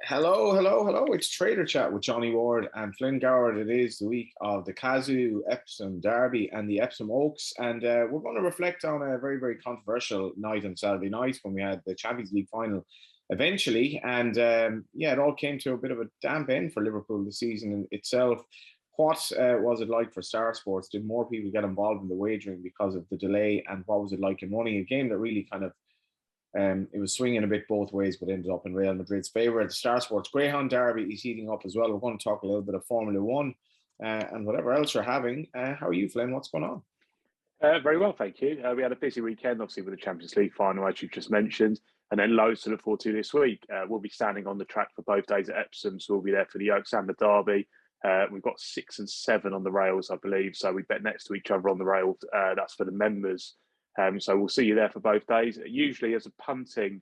Hello, hello, hello. It's Trader Chat with Johnny Ward and Flynn Goward. It is the week of the Kazoo Epsom Derby and the Epsom Oaks. And we're going to reflect on a very, very controversial night on Saturday night when we had the Champions League final eventually. And yeah, it all came to a bit of a damp end for Liverpool the season in itself. What was it like for Star Sports? Did more people get involved in the wagering because of the delay? And what was it like in running a game that really kind of it was swinging a bit both ways, but ended up in Real Madrid's favour. The Star Sports Greyhound Derby is heating up as well. We're going to talk a little bit of Formula One and whatever else you're having. How are you, Flynn? What's going on? Very well, thank you. We had a busy weekend, obviously, with the Champions League final, as you just mentioned, and then loads to look forward to this week. We'll be standing on the track for both days at Epsom, so we'll be there for the Oaks and the Derby. We've got 6 and 7 on the rails, I believe, so we bet next to each other on the rails. That's for the members. So we'll see you there for both days. Usually, as a punting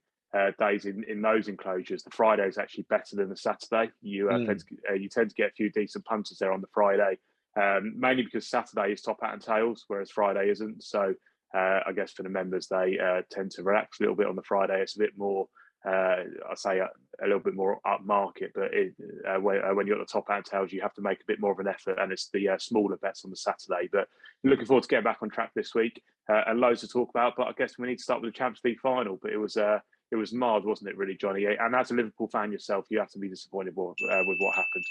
days in those enclosures, the Friday is actually better than the Saturday. You tend to get a few decent punters there on the Friday. Mainly because Saturday is top hat and tails, whereas Friday isn't. So I guess for the members, they tend to relax a little bit on the Friday. It's a bit more, I say, a little bit more upmarket. But when you're at the top hat and tails, you have to make a bit more of an effort, and it's the smaller bets on the Saturday. But looking forward to getting back on track this week, and loads to talk about. But I guess we need to start with the Champions League final. But it was marred, wasn't it, really, Johnny? And as a Liverpool fan yourself, you have to be disappointed with what happened.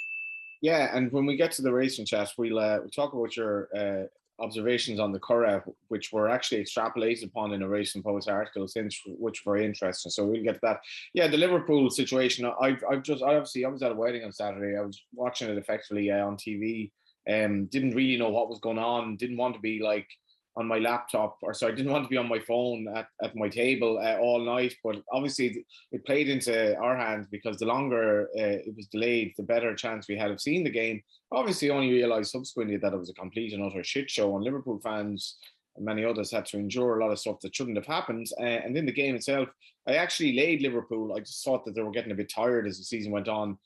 Yeah, and when we get to the racing chat, we'll talk about your observations on the Curragh, which were actually extrapolated upon in a Racing Post article, since which were very interesting. So we'll get to that. Yeah, the Liverpool situation. I was at a wedding on Saturday. I was watching it effectively on TV. Didn't really know what was going on. Didn't want to be like on my laptop, or sorry, I didn't want to be on my phone at my table all night. But obviously, it played into our hands because the longer it was delayed, the better chance we had of seeing the game. Obviously, only realised subsequently that it was a complete and utter shit show, and Liverpool fans and many others had to endure a lot of stuff that shouldn't have happened. And in the game itself, I actually laid Liverpool. I just thought that they were getting a bit tired as the season went on.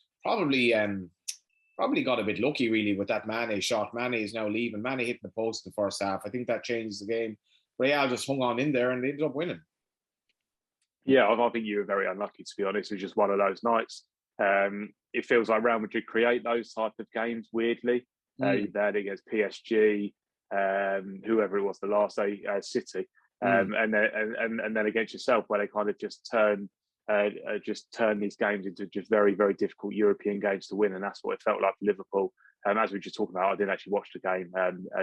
Probably got a bit lucky, really, with that Mane shot. Mane is now leaving. Mane hitting the post in the first half. I think that changes the game. Real just hung on in there and they ended up winning. Yeah, I think you were very unlucky, to be honest. It was just one of those nights. It feels like Real Madrid create those type of games, weirdly. You had against PSG, whoever it was the last day, City. And then against yourself, where they kind of just turn these games into just very, very difficult European games to win. And that's what it felt like for Liverpool. As we were just talking about, I didn't actually watch the game,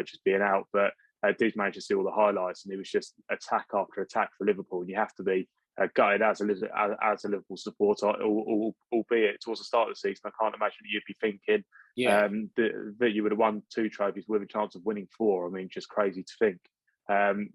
just being out, but I did manage to see all the highlights, and it was just attack after attack for Liverpool. And you have to be gutted as a Liverpool supporter, albeit towards the start of the season. I can't imagine that you'd be thinking that you would have won 2 trophies with a chance of winning 4. I mean, just crazy to think.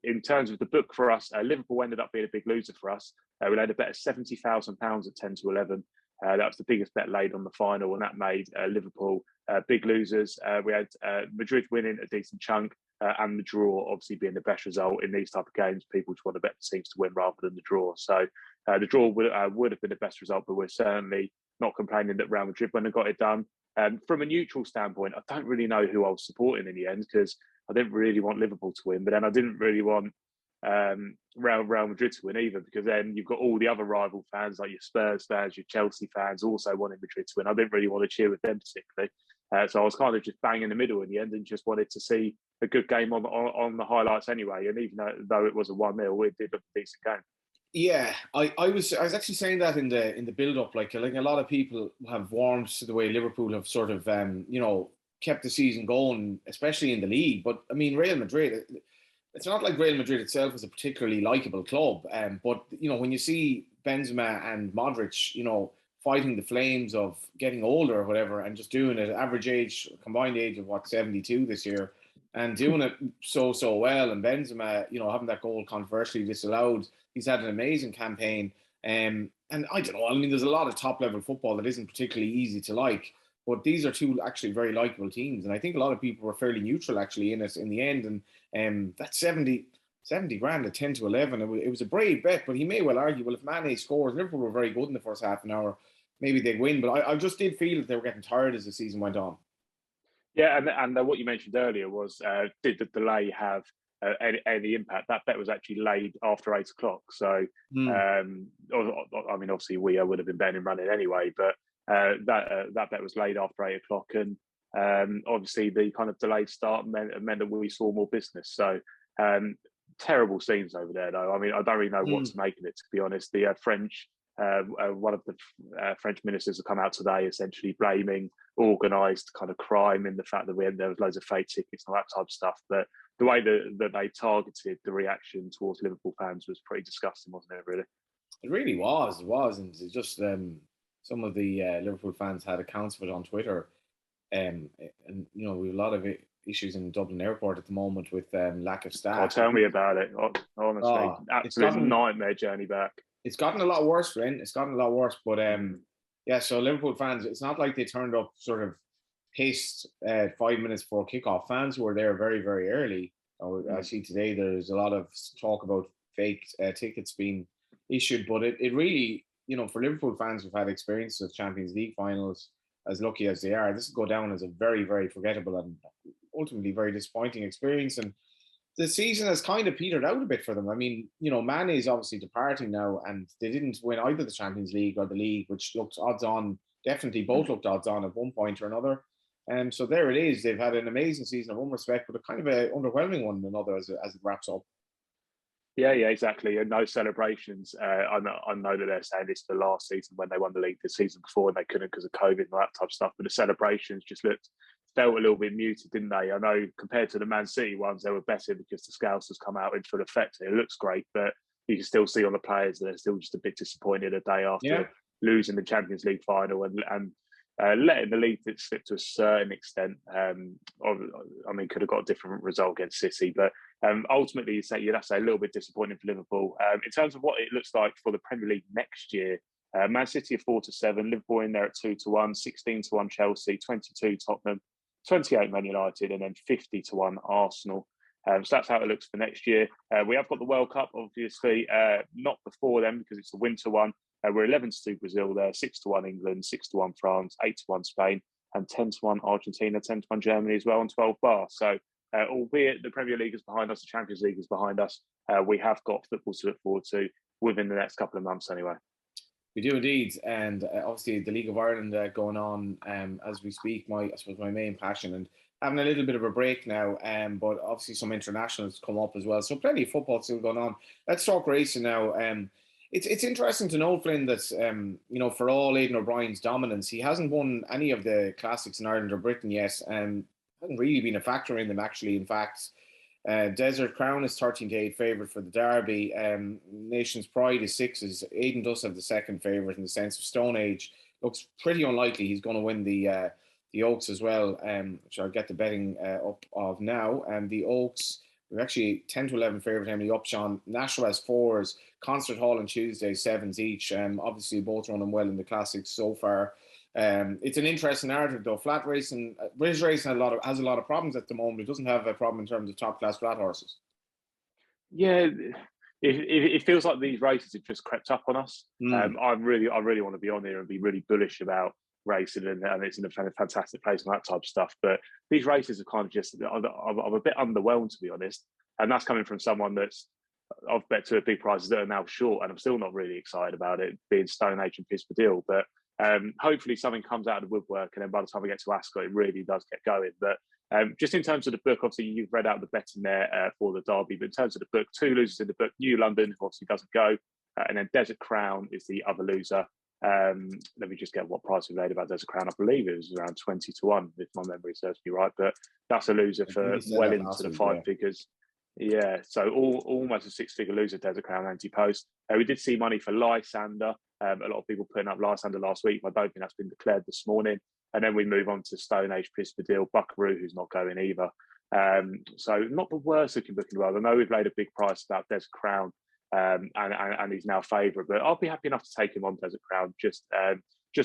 In terms of the book for us, Liverpool ended up being a big loser for us. We laid a bet of £70,000 at 10 to 11. That was the biggest bet laid on the final, and that made Liverpool big losers. We had Madrid winning a decent chunk, and the draw obviously being the best result in these type of games. People just want to bet the teams to win rather than the draw. So the draw would have been the best result, but we're certainly not complaining that Real Madrid wouldn't have got it done. From a neutral standpoint, I don't really know who I was supporting in the end, because I didn't really want Liverpool to win, but then I didn't really want Real Madrid to win either, because then you've got all the other rival fans, like your Spurs fans, your Chelsea fans, also wanting Madrid to win. I didn't really want to cheer with them particularly. So I was kind of just bang in the middle in the end, and just wanted to see a good game on the highlights anyway. And even though it was a 1-0, it did look a decent game. Yeah, I was actually saying that in the build up, like a lot of people have warmed to the way Liverpool have sort of kept the season going, especially in the league. But I mean, Real Madrid, it's not like Real Madrid itself is a particularly likable club. But when you see Benzema and Modric, fighting the flames of getting older or whatever, and just doing it, combined age of 72 this year, and doing it so well. And Benzema, having that goal controversially disallowed. He's had an amazing campaign. And I don't know, I mean, there's a lot of top level football that isn't particularly easy to like. But these are two actually very likable teams. And I think a lot of people were fairly neutral actually in it in the end. And that 70 grand at 10 to 11, it was a brave bet, but he may well argue, well, if Mane scores, Liverpool were very good in the first half an hour, maybe they'd win. But I just did feel that they were getting tired as the season went on. Yeah, and what you mentioned earlier was, did the delay have any impact? That bet was actually laid after 8 o'clock. So, I mean, obviously we would have been betting running anyway, but That bet was laid after 8 o'clock, and obviously the kind of delayed start meant that we saw more business. So terrible scenes over there, though. I mean, I don't really know what to make of it, to be honest. The French, one of the French ministers have come out today, essentially blaming organised kind of crime in the fact that there was loads of fake tickets and all that type of stuff. But the way that they targeted the reaction towards Liverpool fans was pretty disgusting, wasn't it? Really, it really was. It was, and it just some of the Liverpool fans had accounts of it on Twitter, and we have a lot of issues in Dublin Airport at the moment with lack of staff. Oh, tell me about it. Honestly, absolute nightmare journey back. It's gotten a lot worse, Flynn. It's gotten a lot worse, but yeah. So Liverpool fans, it's not like they turned up sort of pissed 5 minutes before kickoff. Fans were there very, very early. I see today there's a lot of talk about fake tickets being issued, but it really, for Liverpool fans who've had experience of Champions League finals, as lucky as they are, this will go down as a very, very forgettable and ultimately very disappointing experience. And the season has kind of petered out a bit for them. I mean, Mane is obviously departing now, and they didn't win either the Champions League or the league, which looked odds on. Definitely both looked odds on at one point or another. And so there it is. They've had an amazing season in one respect, but a kind of an underwhelming one in another as it wraps up. Yeah, exactly. And no celebrations. I know that they're saying this for the last season when they won the league the season before and they couldn't because of COVID and that type of stuff. But the celebrations just felt a little bit muted, didn't they? I know compared to the Man City ones, they were better because the Scouse has come out in full effect. It looks great, but you can still see on the players that they're still just a bit disappointed a day after losing the Champions League final and letting the league slip to a certain extent. I mean, could have got a different result against City, but ultimately, you'd have to say a little bit disappointing for Liverpool. In terms of what it looks like for the Premier League next year, Man City are 4-7, Liverpool in there at 2-1, 16-1 Chelsea, 22 Tottenham, 28 Man United, and then 50-1 Arsenal. So that's how it looks for next year. We have got the World Cup, obviously, not before then because it's a winter one. We're 11-2 Brazil there, 6-1 England, 6-1 France, 8-1 Spain, and 10-1 Argentina, 10-1 Germany as well, and 12 bars. So, albeit the Premier League is behind us, the Champions League is behind us, we have got football to look forward to within the next couple of months anyway. We do indeed, and obviously the League of Ireland going on as we speak. I suppose my main passion, and having a little bit of a break now, but obviously some internationals come up as well. So plenty of football still going on. Let's talk racing now. It's interesting to know, Flynn, that for all Aidan O'Brien's dominance, he hasn't won any of the classics in Ireland or Britain yet. Hasn't really been a factor in them, actually. In fact, Desert Crown is 13-8 favourite for the Derby. Nation's Pride is 6. Aidan does have the second favourite in the sense of Stone Age. Looks pretty unlikely he's going to win the Oaks as well, which I'll get the betting up of now. And the Oaks, we're actually 10-11 favourite Emily Upshawn. Nashua has 4s. Concert Hall and Tuesday 7s each. Obviously both running well in the classics so far. It's an interesting narrative though. Flat racing, British racing has a lot of problems at the moment. It doesn't have a problem in terms of top class flat horses. Yeah, it feels like these races have just crept up on us. I really want to be on here and be really bullish about racing and it's in a fantastic place and that type of stuff. But these races are kind of just, I'm a bit underwhelmed, to be honest. And that's coming from someone I've bet 2 big prizes that are now short, and I'm still not really excited about it, being Stone Age and Pispadil. But hopefully something comes out of the woodwork, and then by the time we get to Ascot, it really does get going. But just in terms of the book, obviously you've read out the betting there for the Derby, but in terms of the book, 2 losers in the book: New London, who obviously doesn't go, and then Desert Crown is the other loser. Let me just get what price we made about Desert Crown. I believe it was around 20-1, if my memory serves me right. But that's a loser for well into the 5 figures. Yeah, so almost a 6-figure loser, Desert Crown anti-post. We did see money for Lysander. A lot of people putting up Lysander last week, but I don't think that's been declared this morning. And then we move on to Stone Age, Pispadil, Buckaroo, who's not going either. So not the worst looking book in the world. I know we've laid a big price about Desert Crown, and he's now favourite, but I'll be happy enough to take him on Desert Crown just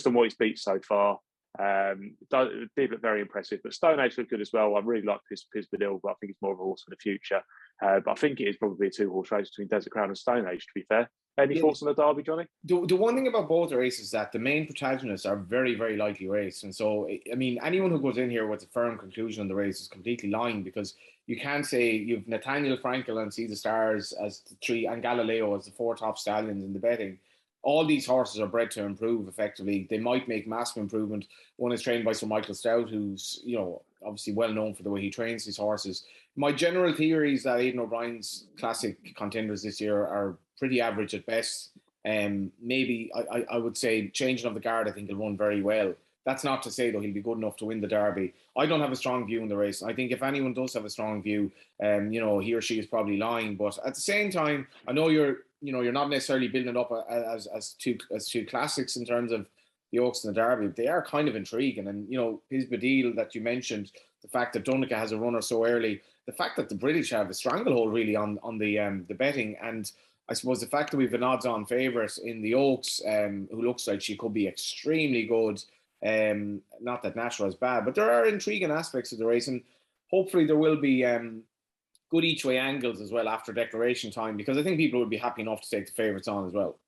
on what he's beat so far. Did look very impressive, but Stone Age looked good as well. I really like Pispadil, but I think it's more of a horse for the future. But I think it is probably a 2-horse race between Desert Crown and Stone Age, to be fair. Any thoughts on the Derby, Johnny? The one thing about both the races is that the main protagonists are very, very likely raced. And so, I mean, anyone who goes in here with a firm conclusion on the race is completely lying, because you can't say you've Nathaniel Frankel and See the Stars as the 3 and Galileo as the 4 top stallions in the betting. all these horses are bred to improve effectively. They might make massive improvement. One is trained by Sir Michael Stout, who's, obviously well known for the way he trains his horses. My general theory is that Aidan O'Brien's classic contenders this year are pretty average at best. Maybe I would say changing of the guard, I think he'll run very well. That's not to say, though, he'll be good enough to win the Derby. I don't have a strong view in the race. I think if anyone does have a strong view, he or she is probably lying. But at the same time, I know you're not necessarily building it up as two classics in terms of the Oaks and the Derby. They are kind of intriguing. And, his Badil that you mentioned, the fact that Donica has a runner so early, the fact that the British have a stranglehold really on the betting, and I suppose the fact that we've an odds-on favourite in the Oaks, who looks like she could be extremely good. Not that Nashua is bad, but there are intriguing aspects of the race, and hopefully there will be good each-way angles as well after declaration time, because I think people would be happy enough to take the favourites on as well.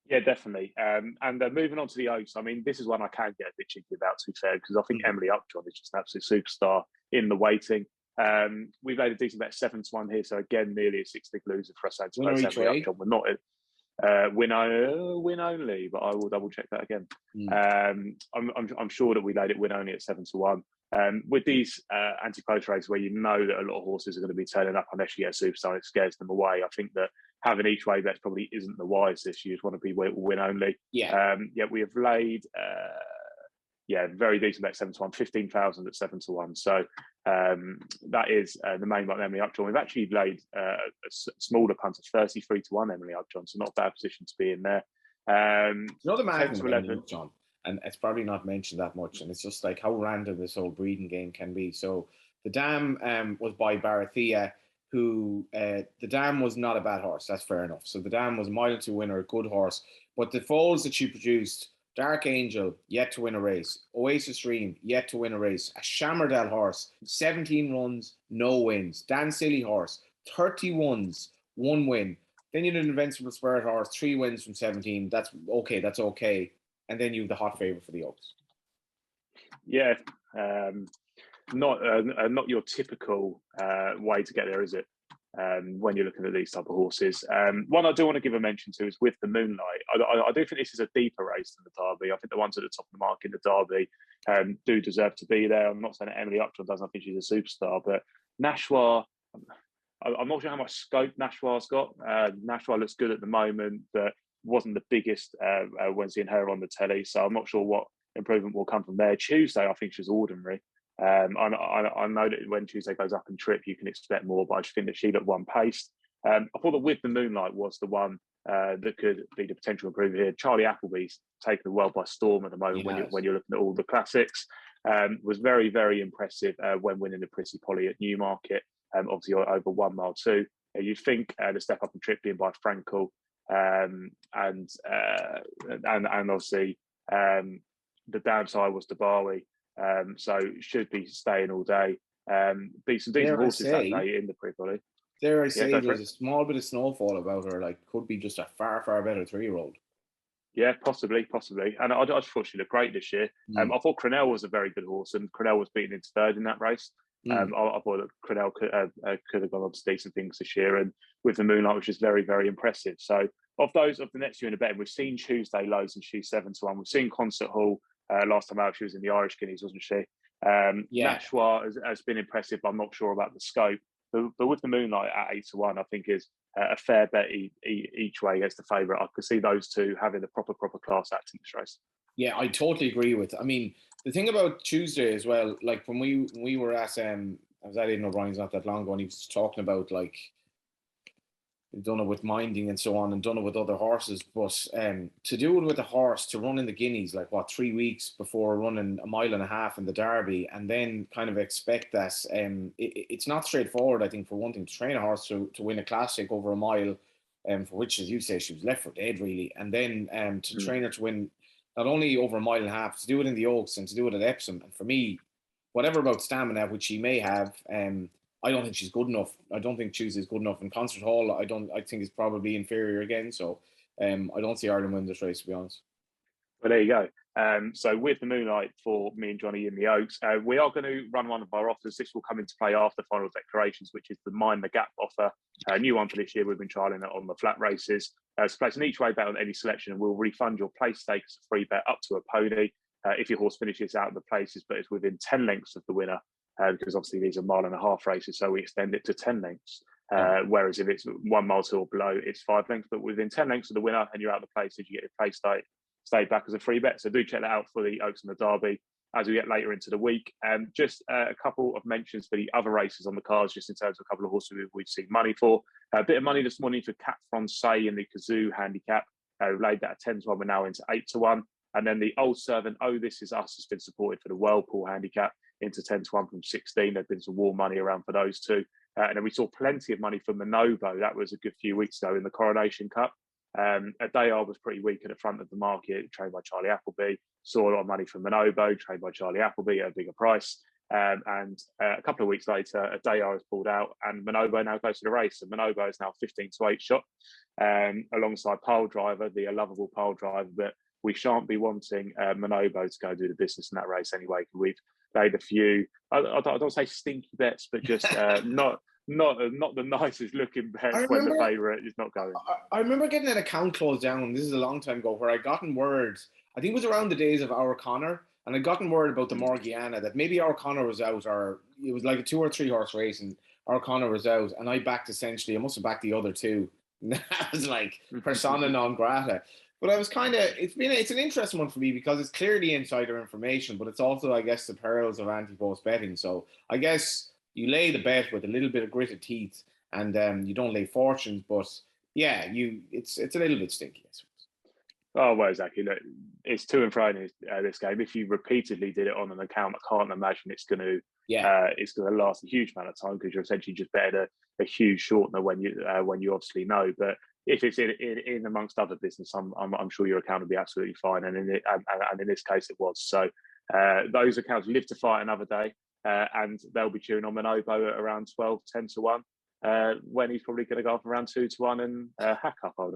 Yeah, definitely. And moving on to the Oaks, I mean, this is one I can get a bit cheeky about, to be fair, because I think Emily Upjohn is just an absolute superstar in the waiting. We've laid a decent bet 7-1 here, so again, nearly a 6-leg loser for us. Emily Upjohn. We're not win only, but I will double check that again. I'm sure that we laid it win only at 7-1. With these anti-post races where you know that a lot of horses are going to be turning up unless you get a superstar, it scares them away. I think that having each way bets probably isn't the wisest. You just want to be win only. Yeah. We have laid very decent bet 7-1, 15,000 at 7-1. So that is the main one, Emily Upjohn. We've actually laid a smaller punt of 33-1 Emily Upjohn, so not a bad position to be in there. The man with Emily Upjohn, and it's probably not mentioned that much, and it's just like how random this whole breeding game can be. So the dam was by Barathea, who the dam was not a bad horse. That's fair enough. So the dam was a mile to winner, a good horse, but the foals that she produced. Dark Angel, yet to win a race. Oasis Dream, yet to win a race. A Shammerdale horse, 17 runs, no wins. Dan Silly horse, 31s, 1 win. Then you had an Invincible Spirit horse, 3 wins from 17. That's okay. And then you have the hot favourite for the Oaks. Yeah, not your typical way to get there, is it? When you're looking at these type of horses. One I do want to give a mention to is With the Moonlight. I do think this is a deeper race than the Derby. I think the ones at the top of the market in the Derby do deserve to be there. I'm not saying that Emily Upjohn doesn't. I think she's a superstar, but Nashua, I'm not sure how much scope Nashua's got. Nashua looks good at the moment, but wasn't the biggest when seeing her on the telly, so I'm not sure what improvement will come from there. Tuesday, I think she's ordinary. I know that when Tuesday goes up in trip, you can expect more, but I just think that she looked one paced. I thought that With the Moonlight was the one that could be the potential improver here. Charlie Appleby's taken the world by storm at the moment when you're looking at all the classics. Was very, very impressive when winning the Prissy Polly at Newmarket, obviously over 1 mile too. You'd think the step up in trip being by Frankel, and obviously the downside was Dabawi. So should be staying all day. Be some decent horses that day in the pre-body. Dare I say there's a small bit of snowfall about her, like could be just a far, far better 3-year-old. Yeah, possibly. And I just thought she looked great this year. I thought Crenell was a very good horse, and Crenell was beaten into third in that race. I thought that Crenell could have gone on to decent things this year, and With the Moonlight, which is very, very impressive. So of the next few in the betting, we've seen Tuesday lows and she's 7-1. We've seen Concert Hall. Last time out, she was in the Irish Guineas, wasn't she? Nashua has been impressive, but I'm not sure about the scope. But With the Moonlight at 8-1, I think is a fair bet each way against the favourite. I could see those two having the proper class act in this race. Yeah, I totally agree with. I mean, the thing about Tuesday as well, like when we were at I was at Aidan O'Brien's not that long ago, and he was talking about like they've done it with Minding and so on, and done it with other horses. But to do it with a horse, to run in the Guineas, like 3 weeks before running 1.5 miles in the Derby, and then kind of expect that it's not straightforward. I think for one thing, to train a horse to win a classic over 1 mile, for which, as you say, she was left for dead really, and then to train her to win not only over 1.5 miles, to do it in the Oaks and to do it at Epsom. And for me, whatever about stamina, which she may have, I don't think she's good enough. I don't think Tuesday's good enough. In Concert Hall, I think it's probably inferior again. So I don't see Ireland win this race, to be honest. Well, there you go. So With the Moonlight for me and Johnny in the Oaks, we are going to run one of our offers. This will come into play after final declarations, which is the Mind the Gap offer. A new one for this year. We've been trialling it on the flat races. So place an each way bet on any selection, and we'll refund your place stake as a free bet up to a pony if your horse finishes out of the places, but it's within 10 lengths of the winner, because obviously these are 1.5 mile races, so we extend it to 10 lengths. Whereas if it's 1 mile to or below, it's 5 lengths, but within 10 lengths of the winner and you're out of the places, you get your place stay back as a free bet. So do check that out for the Oaks and the Derby as we get later into the week. Just a couple of mentions for the other races on the cards, just in terms of a couple of horses we've seen money for. A bit of money this morning for Cap Francais in the Kazoo handicap. We've laid that at 10 to 1, we're now into 8 to 1. And then the Old Servant, Oh This Is Us, has been supported for the Whirlpool handicap into 10 to 1 from 16. There's been some war money around for those two. And then we saw plenty of money for Monaco. That was a good few weeks ago in the Coronation Cup. Adayar was pretty weak at the front of the market, trained by Charlie Appleby. Saw a lot of money from Monaco, trained by Charlie Appleby at a bigger price. And a couple of weeks later, Adayar has pulled out, and Monaco now goes to the race. And Monaco is now 15 to 8 shot, alongside Pile Driver, the lovable Pile Driver. But we shan't be wanting Monaco to go do the business in that race anyway. We've laid a few, I don't say stinky bets, but just not the nicest looking bet when the favourite is not going. I remember getting an account closed down. This is a long time ago, where I gotten word. I think it was around the days of Our Connor, and I'd gotten word about the Morgiana that maybe Our Connor was out, or it was like a 2 or 3 horse race, and Our Connor was out, and I backed essentially. I must have backed the other two. That was like persona non grata. But I was kind of, it's an interesting one for me because it's clearly insider information, but it's also, I guess, the perils of anti-post betting. So I guess you lay the bet with a little bit of gritted teeth, and you don't lay fortunes. But yeah, it's a little bit stinky, I suppose. Oh, well, exactly. Look, it's to and fro in this game. If you repeatedly did it on an account, I can't imagine it's going to last a huge amount of time, because you're essentially just betting a huge shortener when you obviously know. But if it's in amongst other business, I'm sure your account will be absolutely fine. And in this case, it was. So those accounts live to fight another day, and they'll be cheering on Monaco at around 12, 10 to 1, when he's probably going to go off around 2 to 1 and hack up, I would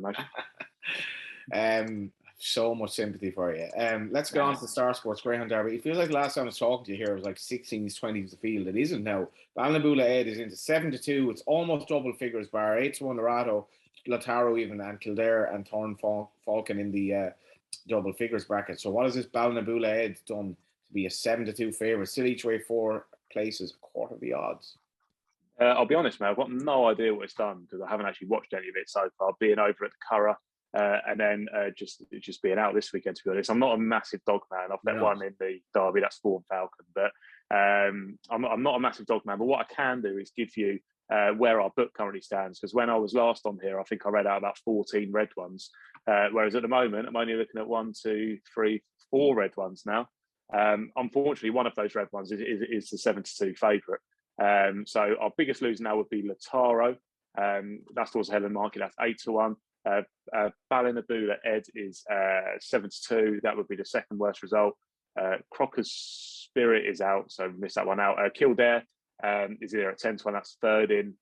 imagine. So much sympathy for you. Let's go on to Star Sports Greyhound Derby. It feels like last time I was talking to you here, it was like 16s, 20s the field. It isn't now. Balnabula Ed is into 7 to 2. It's almost double figures bar. 8 to 1 Larato, Lataro even, and Kildare and Thorn Falcon in the double figures bracket. So what has this Balnabula Ed done to be a 7 to 2 favourite? Still each way 4 places, a quarter of the odds. I'll be honest, man, I've got no idea what it's done, because I haven't actually watched any of it so far, being over at the Curragh. And then just being out this weekend, to be honest. I'm not a massive dog man. I've bet one in the Derby, that's Thorn Falcon. But I'm not a massive dog man. But what I can do is give you where our book currently stands. Because when I was last on here, I think I read out about 14 red ones. Whereas at the moment, I'm only looking at 1, 2, 3, 4 red ones now. Unfortunately, one of those red ones is the 7 to 2 favourite. So our biggest loser now would be Lataro. That's towards the Helen Market. That's 8 to 1. Ballinabula Ed is 7 to 2. That would be the second worst result. Crocker's Spirit is out, so missed that one out. Kildare is there at 10 to 1. That's third in.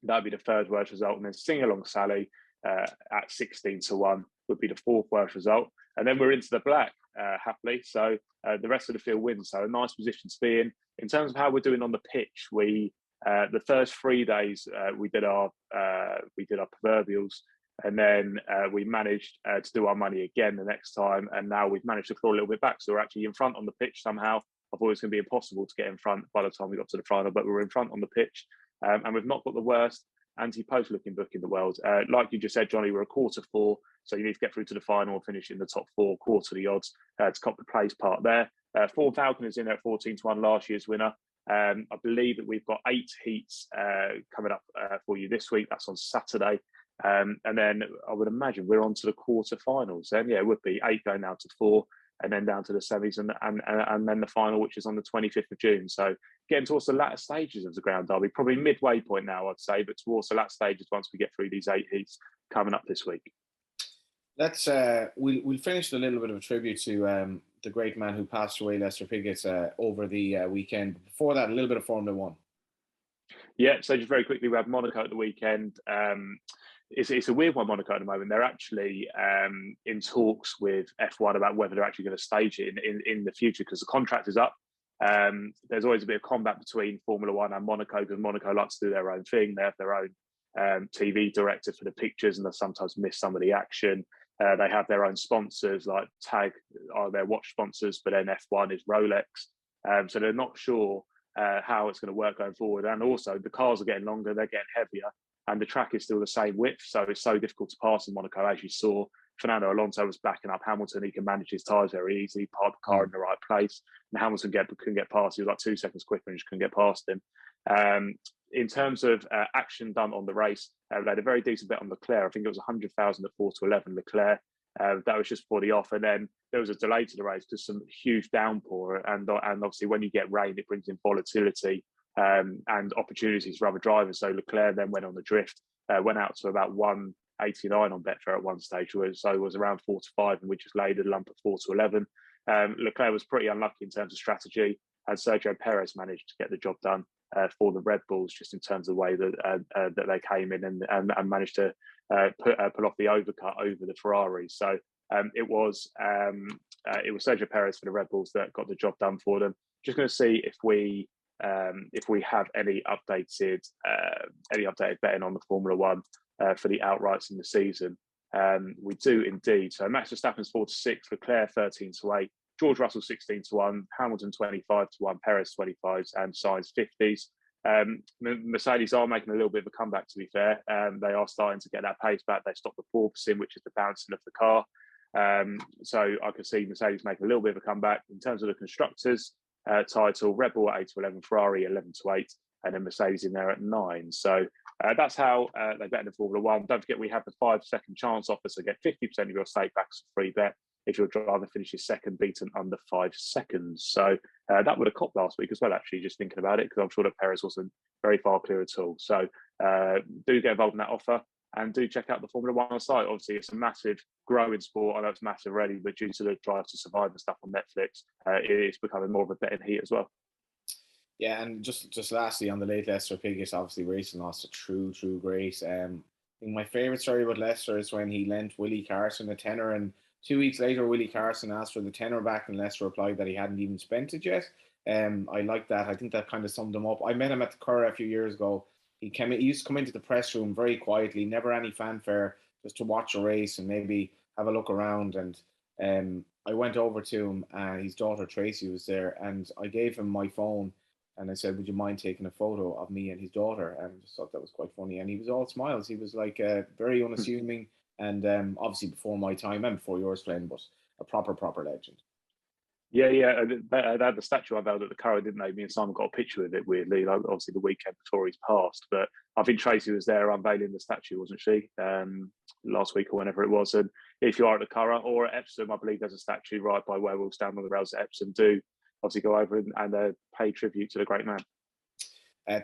That would be the third worst result. And then Sing Along Sally at 16 to 1 would be the fourth worst result. And then we're into the black, happily. So the rest of the field wins. So a nice position to be in. In terms of how we're doing on the pitch, the first 3 days we did our proverbials. And then we managed to do our money again the next time. And now we've managed to claw a little bit back. So we're actually in front on the pitch somehow. I thought it was going to be impossible to get in front by the time we got to the final, but we were in front on the pitch. And we've not got the worst anti-post looking book in the world. Like you just said, Johnny, we're a quarter 4. So you need to get through to the final and finish in the top 4, quarter the odds to cop the place part there. Thorn Falcon is in there at 14 to 1, last year's winner. I believe that we've got 8 heats coming up for you this week. That's on Saturday. And then I would imagine we're on to the quarterfinals. Then it would be 8 going down to 4, and then down to the semis, and then the final, which is on the 25th of June. So getting towards the latter stages of the Ground Derby, probably midway point now, I'd say, but towards the latter stages once we get through these 8 heats coming up this week. Let's we'll finish with a little bit of a tribute to the great man who passed away, Lester Piggott, over the weekend. Before that, a little bit of Formula One. Yeah, so just very quickly, we had Monaco at the weekend. It's a weird one, Monaco, at the moment. They're actually in talks with F1 about whether they're actually going to stage it in the future, because the contract is up. There's always a bit of combat between Formula One and Monaco, because Monaco likes to do their own thing. They have their own TV director for the pictures, and they sometimes miss some of the action. They have their own sponsors, like Tag are their watch sponsors, but then F1 is Rolex. So they're not sure how it's going to work going forward. And also, the cars are getting longer, they're getting heavier, and the track is still the same width. So it's so difficult to pass in Monaco. As you saw, Fernando Alonso was backing up Hamilton. He can manage his tyres very easily, park the car in the right place. And Hamilton couldn't get past. He was like 2 seconds quicker and just couldn't get past him. In terms of action done on the race, they had a very decent bet on Leclerc. I think it was 100,000 at 4-11 Leclerc. That was just for the off, and then there was a delay to the race because some huge downpour, and obviously when you get rain, it brings in volatility and opportunities for other drivers. So Leclerc then went on the drift, went out to about 189 on Betfair at one stage, so it was around 4-5, and we just laid a lump at 4-11. Leclerc was pretty unlucky in terms of strategy, and Sergio Perez managed to get the job done for the Red Bulls, just in terms of the way that they came in and managed to pull off the overcut over the Ferraris. So it was Sergio Perez for the Red Bulls that got the job done for them. Just going to see if we have any updated betting on the Formula One for the outrights in the season. We do indeed. So Max Verstappen's 4-6, Leclerc 13-8. George Russell 16-1, Hamilton 25-1, Perez 25s, and Sainz 50s. Mercedes are making a little bit of a comeback, to be fair. They are starting to get that pace back. They stopped the porpoising, which is the bouncing of the car. So I can see Mercedes making a little bit of a comeback. In terms of the constructors title, Red Bull at 8-11, Ferrari 11-8, and then Mercedes in there at 9. So that's how they bet in the Formula One. Don't forget, we have the 5-second chance offer, so get 50% of your stake back as a free bet if your driver finishes second, beaten under 5 seconds. So that would have copped last week as well, actually, just thinking about it, because I'm sure that Perez wasn't very far clear at all. So do get involved in that offer, and do check out the Formula One site. Obviously, it's a massive growing sport. I know it's massive already, but due to the Drive to Survive and stuff on Netflix, it is becoming more of a betting heat as well. Yeah, and just lastly on the late Lester Piggott, obviously racing lost a true grace. I think my favourite story about Lester is when he lent Willie Carson a tenner, and 2 weeks later, Willie Carson asked for the tenner back, and Lester replied that he hadn't even spent it yet. I like that. I think that kind of summed him up. I met him at the Curragh a few years ago. He used to come into the press room very quietly, never any fanfare, just to watch a race and maybe have a look around. And I went over to him, and his daughter Tracy was there, and I gave him my phone, and I said, "Would you mind taking a photo of me and his daughter?" And I just thought that was quite funny. And he was all smiles. He was like very unassuming. And obviously before my time and before yours, Flynn, but a proper legend. Yeah. They had the statue unveiled at the Curragh, didn't they? Me and Simon got a picture with it, weirdly, like obviously the weekend before he's passed. But I think Tracy was there unveiling the statue, wasn't she? Last week or whenever it was. And if you are at the Curragh or at Epsom, I believe there's a statue right by where we'll stand on the rails at Epsom. Do obviously go over and pay tribute to the great man.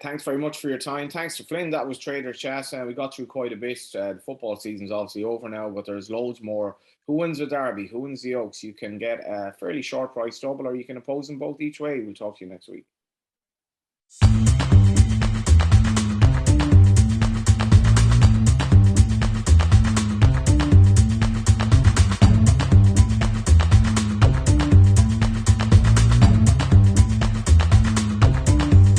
Thanks very much for your time. Thanks to Flynn. That was Trader Chat. We got through quite a bit. The football season's obviously over now, but there's loads more. Who wins the Derby? Who wins the Oaks? You can get a fairly short price double, or you can oppose them both each way. We'll talk to you next week.